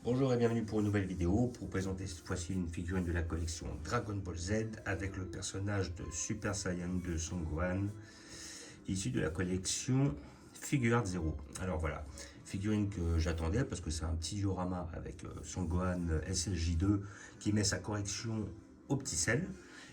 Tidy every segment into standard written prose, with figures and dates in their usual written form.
Bonjour et bienvenue pour une nouvelle vidéo pour présenter cette fois-ci une figurine de la collection Dragon Ball Z avec le personnage de Super Saiyan 2 Son Gohan issu de la collection Figuarts Zero. Alors voilà, figurine que j'attendais parce que c'est un petit diorama avec Son Gohan SLJ2 qui met sa correction au petit sel.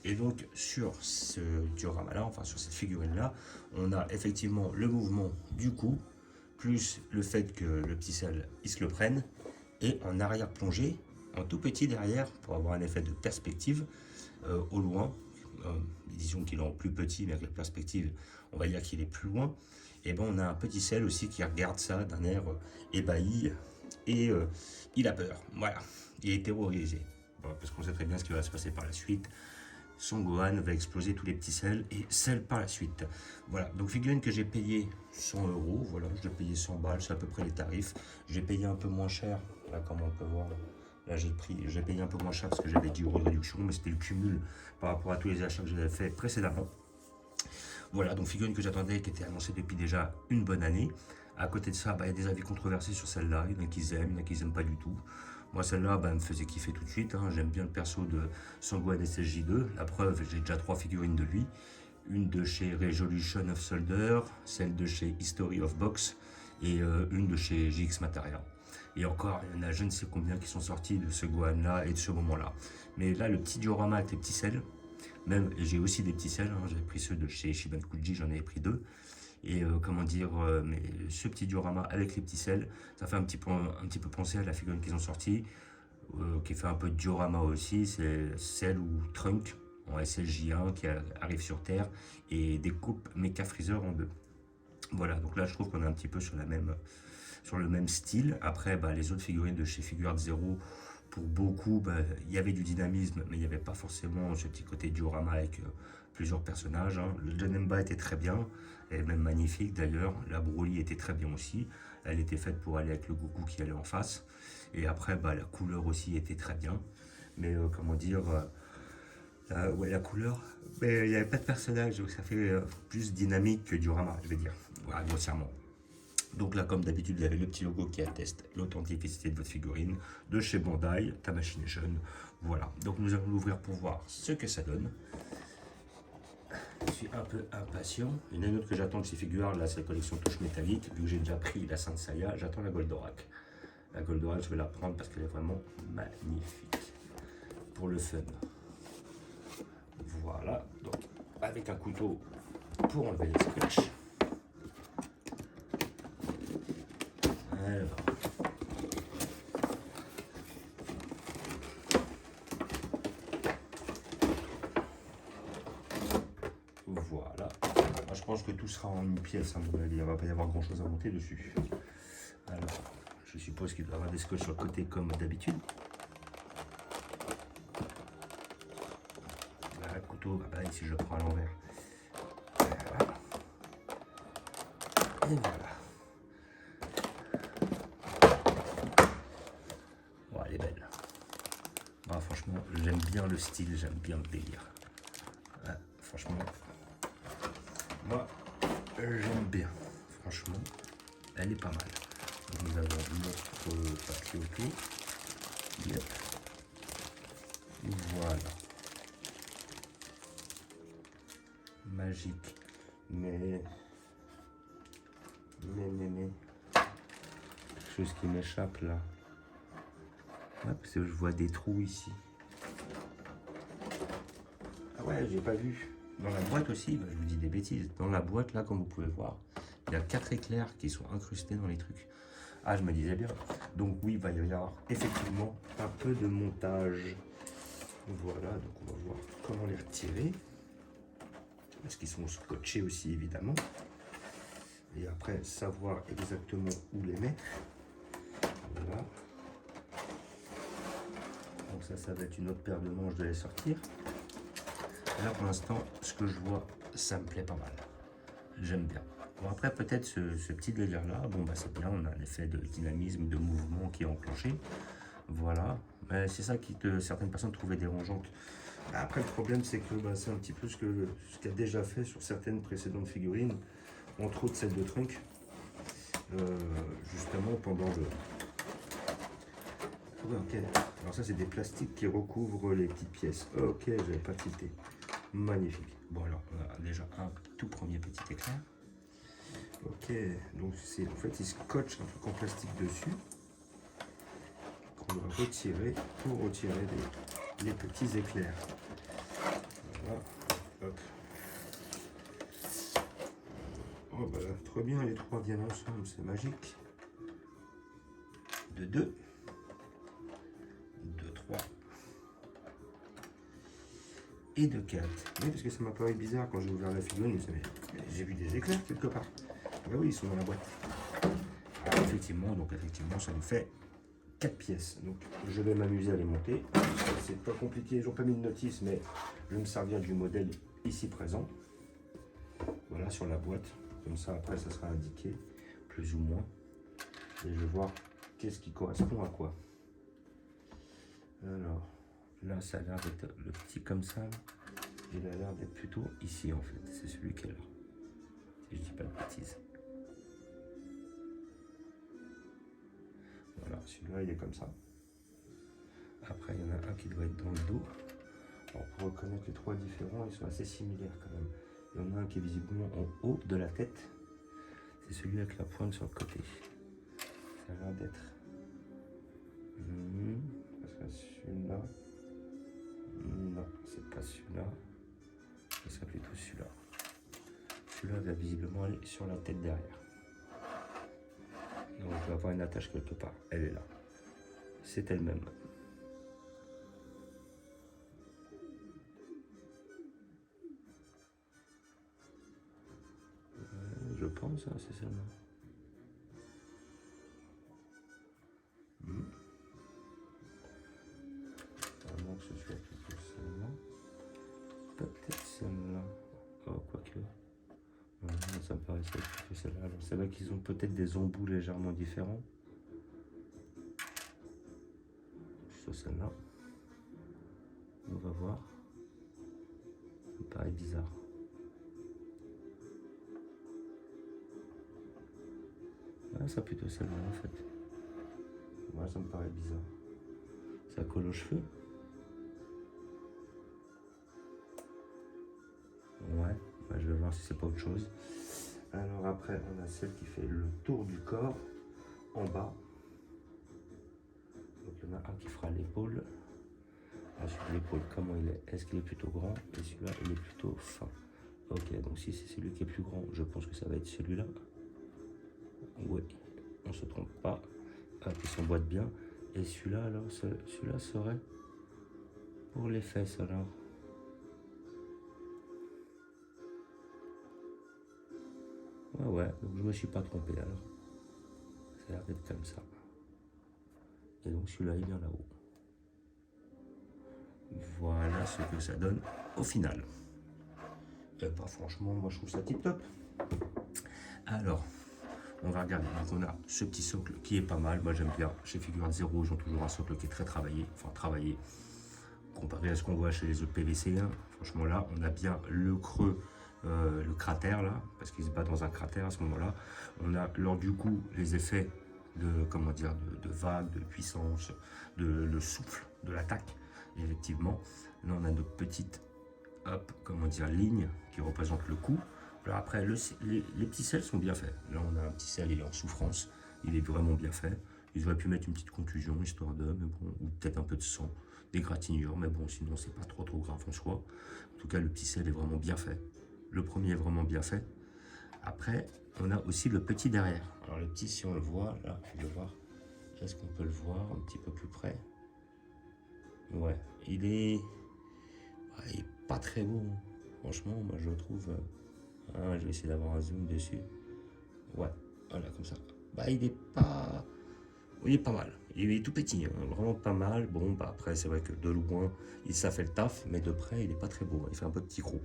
Et donc sur ce diorama là, enfin sur cette figurine là, on a effectivement le mouvement du cou plus le fait que le petit sel il se le prenne, et en arrière-plongée, en tout petit derrière, pour avoir un effet de perspective au loin. Disons qu'il est en plus petit, mais avec la perspective, on va dire qu'il est plus loin. Et ben on a un petit sel aussi qui regarde ça d'un air ébahi, et il a peur. Voilà, il est terrorisé. Bon, parce qu'on sait très bien ce qui va se passer par la suite. Son Gohan va exploser tous les petits sels et sel par la suite. Voilà, donc figurine que j'ai payé 100 euros, voilà, je l'ai payé 100 balles, c'est à peu près les tarifs. J'ai payé un peu moins cher, là comme on peut voir, là j'ai payé un peu moins cher parce que j'avais 10 euros de réduction, mais c'était le cumul par rapport à tous les achats que j'avais fait précédemment. Voilà, donc figurine que j'attendais, qui était annoncée depuis déjà une bonne année. À côté de ça, il y a des avis controversés sur celle-là. Il y en a qui aiment, il y en a qui n'aiment pas du tout. Moi, celle-là, elle me faisait kiffer tout de suite. J'aime bien le perso de Son Gohan SSJ2. La preuve, j'ai déjà 3 figurines de lui. Une de chez Resolution of Soldier, celle de chez History of Box et une de chez GX Materia. Et encore, il y en a je ne sais combien qui sont sortis de ce Gohan-là et de ce moment-là. Mais là, le petit diorama avec les petits sels, même, j'ai aussi des petits sels, j'avais pris ceux de chez Shibankuji, j'en avais pris 2. Et comment dire, mais ce petit diorama avec les petits sels, ça fait un petit peu penser à la figurine qu'ils ont sortie, qui fait un peu de diorama aussi, c'est celle ou Trunk en SLJ1 qui arrive sur Terre et découpe Mecha Freezer en deux. Voilà, donc là je trouve qu'on est un petit peu sur le même style. Après, les autres figurines de chez Figuarts Zero, pour beaucoup, il y avait du dynamisme, mais il n'y avait pas forcément ce petit côté diorama avec plusieurs personnages. Le Janemba était très bien, et même magnifique d'ailleurs. La Broly était très bien aussi. Elle était faite pour aller avec le Goku qui allait en face. Et après, la couleur aussi était très bien. Mais comment dire, ouais, la couleur, mais il n'y avait pas de personnage, donc ça fait plus dynamique que diorama, je vais dire, voilà, grossièrement. Donc là, comme d'habitude, vous avez le petit logo qui atteste l'authenticité de votre figurine de chez Bandai, Tamashii Nation. Voilà, donc nous allons l'ouvrir pour voir ce que ça donne. Je suis un peu impatient. Il y en a une autre que j'attends de ces figures, là c'est la collection touche métallique. Vu que j'ai déjà pris la Saint Seiya, j'attends la Goldorak. La Goldorak, je vais la prendre parce qu'elle est vraiment magnifique. Pour le fun. Voilà, donc avec un couteau pour enlever les scratchs. Alors. Voilà. Moi, je pense que tout sera en une pièce. Il ne va pas y avoir grand chose à monter dessus. Alors, je suppose qu'il doit y avoir des scotch sur le côté comme d'habitude. Le couteau, ici je le prends à l'envers. Voilà. Et voilà. Bon, elle est belle. Franchement, j'aime bien le style, j'aime bien le délire. Franchement, moi, j'aime bien. Franchement, elle est pas mal. Donc, nous avons notre papier autour. Yep. Voilà. Magique. Mais. Quelque chose qui m'échappe là. Parce que je vois des trous ici. Ah ouais, j'ai pas vu. Dans la boîte aussi, je vous dis des bêtises. Dans la boîte là, comme vous pouvez voir, il y a 4 éclairs qui sont incrustés dans les trucs. Ah, je me disais bien. Donc oui, il va y avoir effectivement un peu de montage. Voilà, donc on va voir comment les retirer. Parce qu'ils sont scotchés aussi, évidemment. Et après, savoir exactement où les mettre. Voilà. Donc ça va être une autre paire de manches de les sortir. Là, pour l'instant, ce que je vois, ça me plaît pas mal. J'aime bien. Bon, après, peut-être ce petit délire-là, c'est bien, on a un effet de dynamisme, de mouvement qui est enclenché. Voilà. Mais c'est ça qui, certaines personnes trouvaient dérangeante. Après, le problème, c'est que c'est un petit peu ce qu'a déjà fait sur certaines précédentes figurines, entre autres celle de Trunk, justement pendant trouvé, ok. Alors ça, c'est des plastiques qui recouvrent les petites pièces. Ok, je n'avais pas tilté. Magnifique. Bon, alors, on a déjà un tout premier petit éclair. Ok, donc c'est en fait, il scotche un truc en plastique dessus qu'on doit retirer pour retirer les petits éclairs. Voilà, hop. Oh bah là, trop bien, les trois viennent ensemble, c'est magique. De 2, de 3 et de 4. Oui, parce que ça m'a paru bizarre quand j'ai ouvert la figurine, j'ai vu des éclairs quelque part. Ah oui, ils sont dans la boîte. Alors, effectivement, ça nous fait 4 pièces. Donc je vais m'amuser à les monter. C'est pas compliqué, ils n'ont pas mis de notice, mais je vais me servir du modèle ici présent. Voilà, sur la boîte. Comme ça, après, ça sera indiqué, plus ou moins. Et je vais voir qu'est-ce qui correspond à quoi. Alors, là, ça a l'air d'être le petit comme ça. Il a l'air d'être plutôt ici, en fait. C'est celui qui est là. Si je dis pas de bêtises. Voilà, celui-là, il est comme ça. Après, il y en a un qui doit être dans le dos. Alors, pour reconnaître les trois différents, ils sont assez similaires quand même. Il y en a un qui est visiblement en haut de la tête. C'est celui avec la pointe sur le côté. Ça a l'air d'être... Parce que celui-là... Non, c'est pas celui-là. Ce serait plutôt celui-là. Celui-là va visiblement aller sur la tête derrière. Donc je vais avoir une attache quelque part. Elle est là. C'est elle-même. Je pense, hein, c'est celle-là. À moins que ce soit plutôt celle-là. Peut-être celle-là. Oh, quoique. Ça me paraissait plutôt celle-là. Alors, c'est là qu'ils ont peut-être des embouts légèrement différents. Plutôt celle-là. On va voir. Ça me paraît bizarre. Ah, c'est plutôt celle-là en fait. Moi, ça me paraît bizarre. Ça colle aux cheveux. Ouais, bah, je vais voir si c'est pas autre chose. Alors après, on a celle qui fait le tour du corps en bas. Donc il y en a un qui fera l'épaule. Ah, sur l'épaule, comment il est? Est-ce qu'il est plutôt grand? Et celui-là, il est plutôt fin. Ok, donc si c'est celui qui est plus grand, je pense que ça va être celui-là. Oui, on se trompe pas. Hop, il s'emboîte bien. Et celui-là, alors, celui-là serait pour les fesses, alors. Ouais, donc je me suis pas trompé, alors. Ça a l'air d'être comme ça. Et donc celui-là, il vient là-haut. Voilà ce que ça donne au final. Et bah, franchement, moi je trouve ça tip top. Alors, on va regarder. Donc on a ce petit socle qui est pas mal. Moi j'aime bien. Chez Figurine Zero, ils ont toujours un socle qui est très travaillé. Enfin travaillé comparé à ce qu'on voit chez les autres PVC. Hein. Franchement là, on a bien le creux, le cratère là, parce qu'il se bat dans un cratère à ce moment-là. On a lors du coup les effets de, comment dire, de vagues, de puissance, de le souffle de l'attaque. Effectivement, là on a notre petite, hop, comment dire, ligne qui représente le coup. Alors après, les petits selles sont bien faits. Là on a un petit selle, il est en souffrance, il est vraiment bien fait. Ils auraient pu mettre une petite contusion, histoire de, mais bon, ou peut-être un peu de sang, des gratignures, mais bon, sinon c'est pas trop grave en soi. En tout cas, le petit selle est vraiment bien fait. Le premier est vraiment bien fait. Après, on a aussi le petit derrière. Alors le petit, si on le voit, là, je vais voir, est-ce qu'on peut le voir un petit peu plus près? Ouais, il est pas très beau. Franchement, moi je le trouve. Je vais essayer d'avoir un zoom dessus. Ouais, voilà, comme ça. Bah, il est pas mal. Il est tout petit, hein, vraiment pas mal. Bon, bah après, c'est vrai que de loin, ça fait le taf, mais de près, il est pas très beau. Il fait un peu petit gros.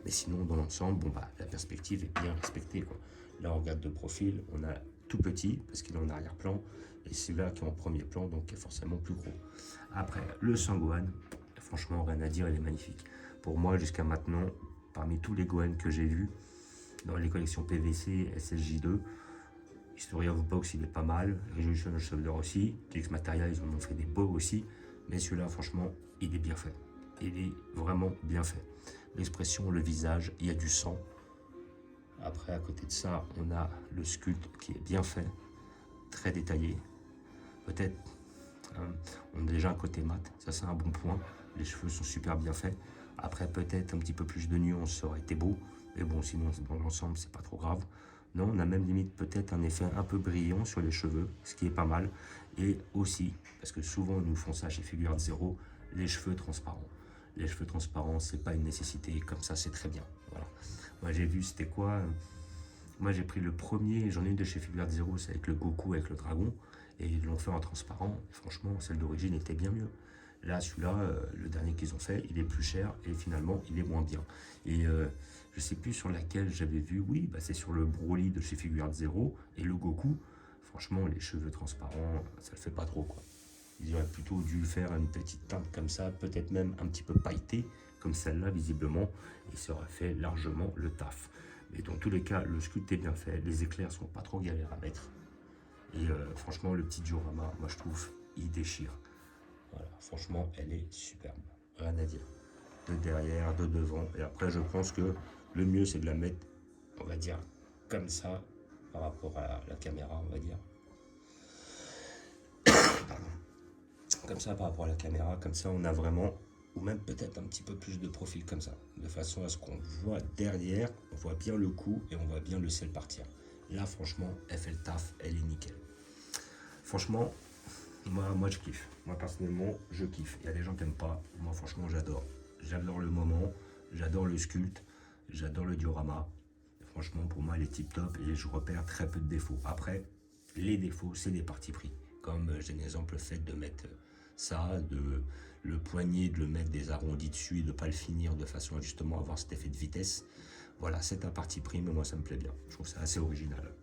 Mais sinon, dans l'ensemble, bon, bah, la perspective est bien respectée, quoi. Là, on regarde de profil, on a tout petit, parce qu'il est en arrière-plan, et celui-là qui est en premier plan, donc qui est forcément plus gros. Après, le Sangohan, franchement, rien à dire, il est magnifique. Pour moi, jusqu'à maintenant, parmi tous les Gohan que j'ai vus, dans les collections PVC, SSJ2, History of Box, il est pas mal. Resolution of Shoulder aussi. GX Materia, ils en ont fait des beaux aussi. Mais celui-là, franchement, il est bien fait. Il est vraiment bien fait. L'expression, le visage, il y a du sang. Après, à côté de ça, on a le sculpte qui est bien fait, très détaillé. Peut-être, on a déjà un côté mat, ça c'est un bon point. Les cheveux sont super bien faits. Après, peut-être un petit peu plus de nuances, ça aurait été beau. Mais bon, sinon, dans l'ensemble, c'est pas trop grave. Non, on a même limite peut-être un effet un peu brillant sur les cheveux, ce qui est pas mal. Et aussi, parce que souvent, ils nous font ça chez Figuarts Zero, les cheveux transparents. Les cheveux transparents, c'est pas une nécessité, comme ça, c'est très bien. Voilà. Moi, j'ai vu, c'était quoi? Moi, j'ai pris le premier, j'en ai une de chez Figuarts Zero, c'est avec le Goku, avec le dragon, et ils l'ont fait en transparent. Et franchement, celle d'origine était bien mieux. Là, celui-là, le dernier qu'ils ont fait, il est plus cher et finalement, il est moins bien. Et je sais plus sur laquelle j'avais vu, oui, bah, c'est sur le Broly de chez Figuarts Zero et le Goku. Franchement, les cheveux transparents, ça le fait pas trop, quoi. Ils auraient plutôt dû faire une petite teinte comme ça, peut-être même un petit peu pailletée, comme celle-là, visiblement, et ça aurait fait largement le taf. Mais dans tous les cas, le sculpte est bien fait, les éclairs sont pas trop galères à mettre. Et franchement, le petit diorama, moi je trouve, il déchire. Voilà, franchement, elle est superbe. Rien à dire. De derrière, de devant. Et après, je pense que le mieux, c'est de la mettre, on va dire, comme ça, par rapport à la caméra, on va dire. Pardon. Comme ça, par rapport à la caméra, comme ça, on a vraiment, ou même peut-être un petit peu plus de profil comme ça, de façon à ce qu'on voit derrière, on voit bien le cou et on voit bien le ciel partir. Là, franchement, elle fait le taf, elle est nickel. Franchement, moi je kiffe. Moi personnellement, je kiffe. Il y a des gens qui n'aiment pas. Moi franchement, j'adore. J'adore le moment, j'adore le sculpte, j'adore le diorama. Franchement, pour moi, elle est tip top et je repère très peu de défauts. Après, les défauts, c'est des parties pris. Comme j'ai un exemple, le fait de mettre ça, le poignet, de le mettre des arrondis dessus et de ne pas le finir de façon à justement avoir cet effet de vitesse. Voilà, c'est un parti pris, mais moi ça me plaît bien. Je trouve ça assez original.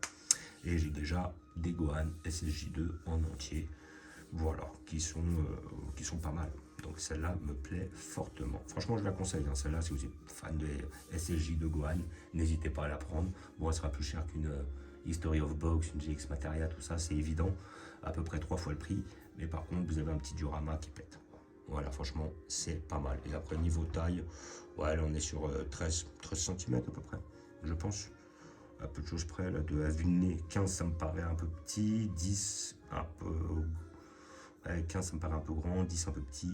Et j'ai déjà des Gohan SSJ2 en entier, voilà, qui sont pas mal. Donc celle-là me plaît fortement. Franchement, je la conseille. Hein. Celle-là, si vous êtes fan de SSJ de Gohan, n'hésitez pas à la prendre. Bon, elle sera plus chère qu'une History of Box, une GX Materia, tout ça, c'est évident. À peu près 3 fois le prix. Mais par contre, vous avez un petit diorama qui pète. Voilà, franchement, c'est pas mal. Et après, niveau taille, ouais, là, on est sur 13 cm à peu près, je pense. À peu de choses près, là, de à vue de nez, 15 ça me paraît un peu petit, 10 un peu... Ouais, 15 ça me paraît un peu grand, 10 un peu petit.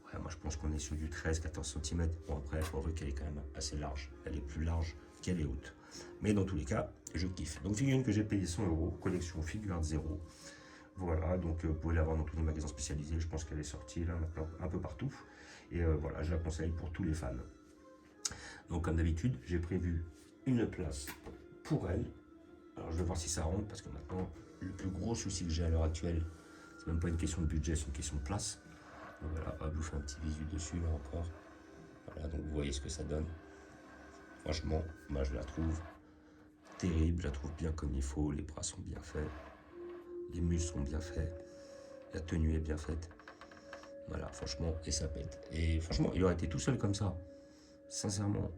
Ouais, moi je pense qu'on est sur du 13-14 cm. Bon après, il faut avouer qu'elle est quand même assez large. Elle est plus large qu'elle est haute. Mais dans tous les cas, je kiffe. Donc figurine que j'ai payé 100 €, collection Figuarts Zero. Voilà, donc vous pouvez l'avoir dans tous les magasins spécialisés. Je pense qu'elle est sortie là maintenant un peu partout. Et voilà, je la conseille pour tous les fans. Donc comme d'habitude, j'ai prévu une place pour elle. Alors je vais voir si ça rentre parce que maintenant, le plus gros souci que j'ai à l'heure actuelle, c'est même pas une question de budget, c'est une question de place. Donc voilà, hop, je vous fais un petit visu dessus là encore. Voilà, donc vous voyez ce que ça donne. Franchement, moi je la trouve terrible, je la trouve bien comme il faut, les bras sont bien faits, les muscles sont bien faits, la tenue est bien faite. Voilà, franchement, et ça pète. Et franchement, il aurait été tout seul comme ça. Sincèrement,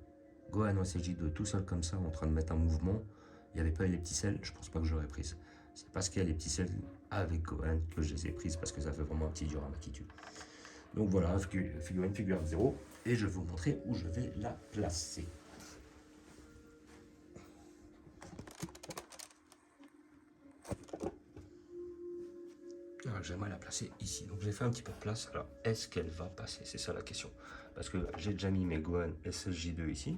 Gohan en CJ2 tout seul comme ça, en train de mettre un mouvement, il n'y avait pas les petits selles, je pense pas que j'aurais prise. C'est parce qu'il y a les petits selles avec Gohan que je les ai prises, parce que ça fait vraiment un petit diorama qui tue. Donc voilà, figurine Figuarts Zero, et je vais vous montrer où je vais la placer. Alors j'aimerais la placer ici, donc j'ai fait un petit peu de place. Alors est-ce qu'elle va passer? C'est ça la question. Parce que j'ai déjà mis mes Gohan SSJ2 ici.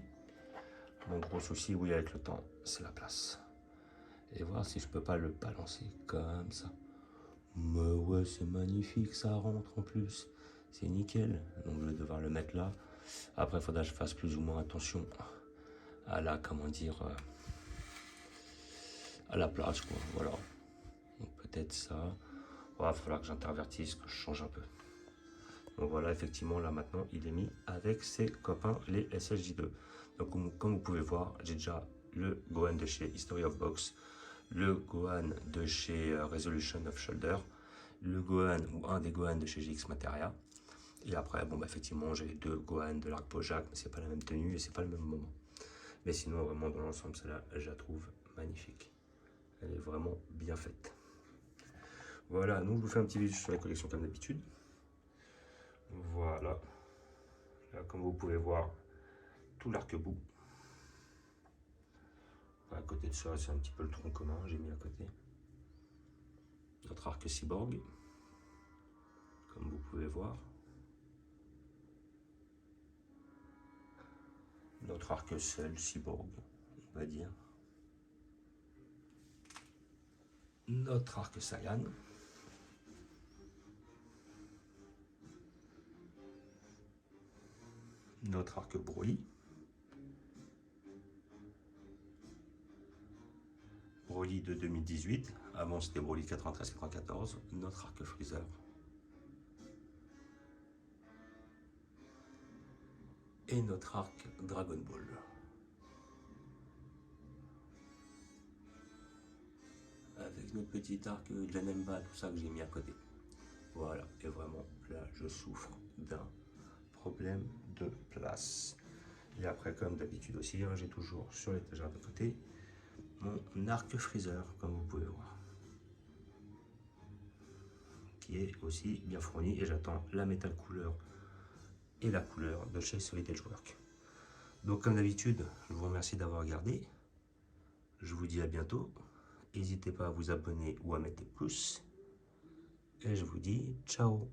Mon gros souci, oui, avec le temps, c'est la place. Et voir si je peux pas le balancer comme ça. Mais ouais, c'est magnifique, ça rentre en plus. C'est nickel. Donc je vais devoir le mettre là. Après, il faudra que je fasse plus ou moins attention à la, comment dire, à la place, quoi. Voilà. Donc peut-être ça. Il va falloir que j'intervertisse, que je change un peu. Donc voilà, effectivement, là maintenant, il est mis avec ses copains, les SSJ2. Donc comme vous pouvez voir, j'ai déjà le Gohan de chez History of Box, le Gohan de chez Resolution of Shoulder, le Gohan ou un des Gohan de chez GX Materia. Et après, bon, bah, effectivement, j'ai les deux Gohan de l'arc Bojack, mais c'est pas la même tenue et c'est pas le même moment. Mais sinon, vraiment, dans l'ensemble, celle-là, je la trouve magnifique. Elle est vraiment bien faite. Voilà, donc je vous fais un petit visuel sur la collection comme d'habitude. Voilà. Là, comme vous pouvez voir, tout l'arc-bout. À côté de ça, c'est un petit peu le tronc commun, j'ai mis à côté. Notre arc cyborg, comme vous pouvez voir. Notre arc seul cyborg, on va dire. Notre arc Saiyan. Notre arc Broly. Broly de 2018, avant c'était Broly 93-94, notre arc Freezer. Et notre arc Dragon Ball. Avec notre petit arc Janemba, tout ça que j'ai mis à côté. Voilà, et vraiment, là, je souffre d'un problème de place. Et après, comme d'habitude aussi, hein, j'ai toujours sur l'étagère de côté mon arc Freezer, comme vous pouvez voir, qui est aussi bien fourni, et j'attends la métal couleur et la couleur de chez Solid Edgework. Donc comme d'habitude, je vous remercie d'avoir regardé. Je vous dis à bientôt. N'hésitez pas à vous abonner ou à mettre des pouces. Et je vous dis ciao.